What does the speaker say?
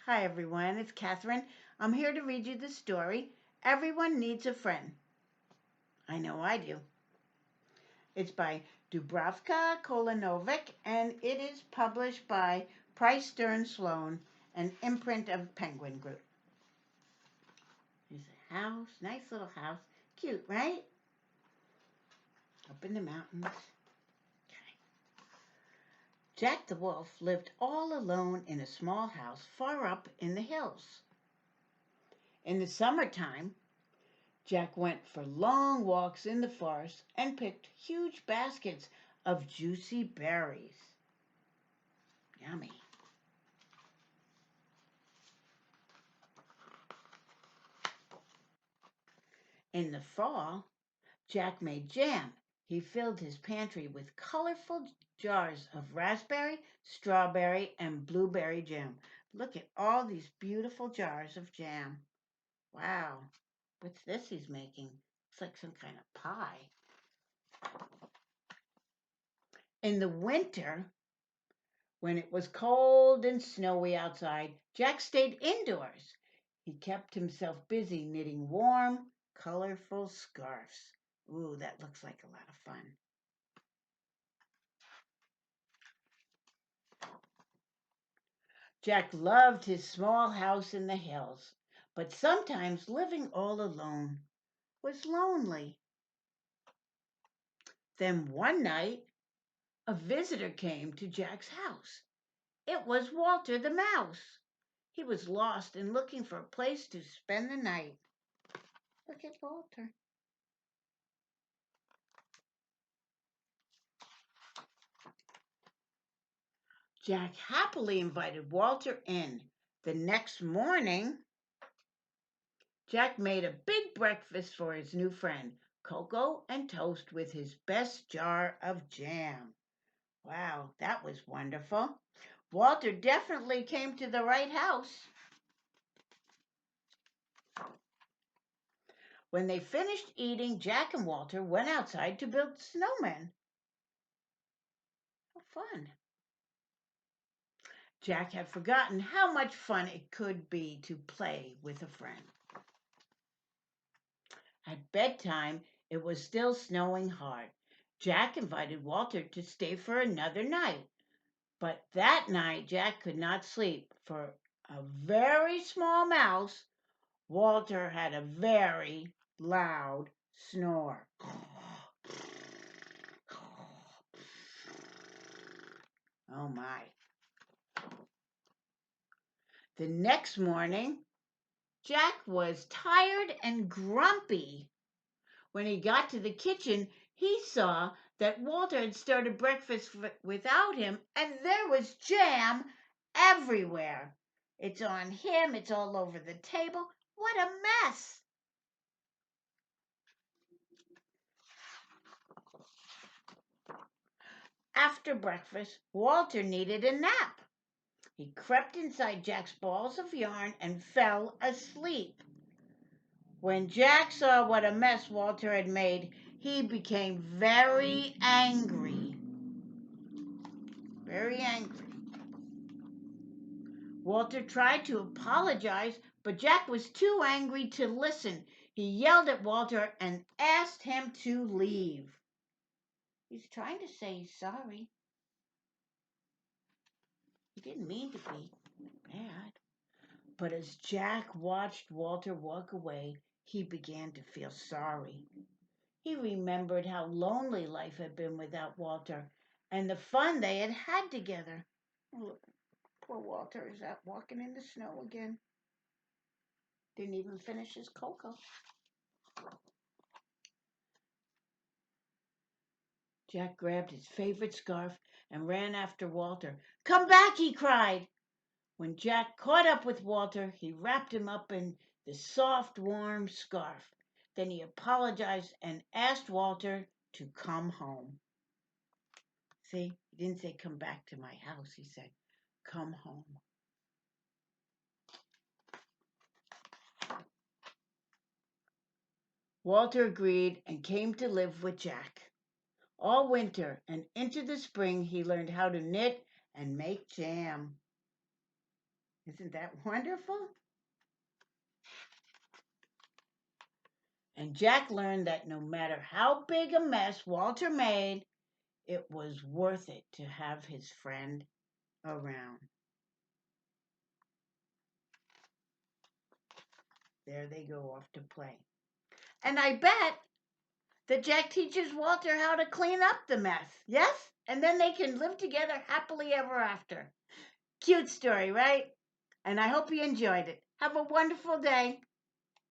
Hi everyone, it's Catherine. I'm here to read you the story Everyone Needs a Friend. I know I do. It's by Dubravka Kolanovic and it is published by Price Stern Sloan, an imprint of Penguin Group. There's a house, nice little house. Cute, right? Up in the mountains. Okay. Jack the Wolf lived all alone in a small house far up in the hills. In the summertime, Jack went for long walks in the forest and picked huge baskets of juicy berries. Yummy. In the fall, Jack made jam. He filled his pantry with colorful jars of raspberry, strawberry, and blueberry jam. Look at all these beautiful jars of jam. Wow. What's this he's making? It's like some kind of pie. In the winter, when it was cold and snowy outside, Jack stayed indoors. He kept himself busy knitting warm, colorful scarves. Ooh, that looks like a lot of fun. Jack loved his small house in the hills, but sometimes living all alone was lonely. Then one night, a visitor came to Jack's house. It was Walter the mouse. He was lost and looking for a place to spend the night. Look at Walter. Jack happily invited Walter in. The next morning, Jack made a big breakfast for his new friend, cocoa and toast with his best jar of jam. Wow, that was wonderful. Walter definitely came to the right house. When they finished eating, Jack and Walter went outside to build snowmen. How fun. Jack had forgotten how much fun it could be to play with a friend. At bedtime, it was still snowing hard. Jack invited Walter to stay for another night. But that night, Jack could not sleep. For a very small mouse, Walter had a very loud snore. Oh my. The next morning, Jack was tired and grumpy. When he got to the kitchen, he saw that Walter had started breakfast without him, and there was jam everywhere. It's on him, it's all over the table. What a mess! After breakfast, Walter needed a nap. He crept inside Jack's balls of yarn and fell asleep. When Jack saw what a mess Walter had made, he became very angry. Very angry. Walter tried to apologize, but Jack was too angry to listen. He yelled at Walter and asked him to leave. He's trying to say he's sorry. He didn't mean to be bad. But as Jack watched Walter walk away, he began to feel sorry. He remembered how lonely life had been without Walter and the fun they had had together. Look, poor Walter is out walking in the snow again. Didn't even finish his cocoa. Jack grabbed his favorite scarf and ran after Walter. "Come back!" he cried. When Jack caught up with Walter, he wrapped him up in the soft, warm scarf. Then he apologized and asked Walter to come home. See, he didn't say come back to my house. He said, come home. Walter agreed and came to live with Jack. All winter and into the spring, he learned how to knit and make jam. Isn't that wonderful? And Jack learned that no matter how big a mess Walter made, it was worth it to have his friend around. There they go off to play. And I bet that Jack teaches Walter how to clean up the mess. Yes? And then they can live together happily ever after. Cute story, right? And I hope you enjoyed it. Have a wonderful day.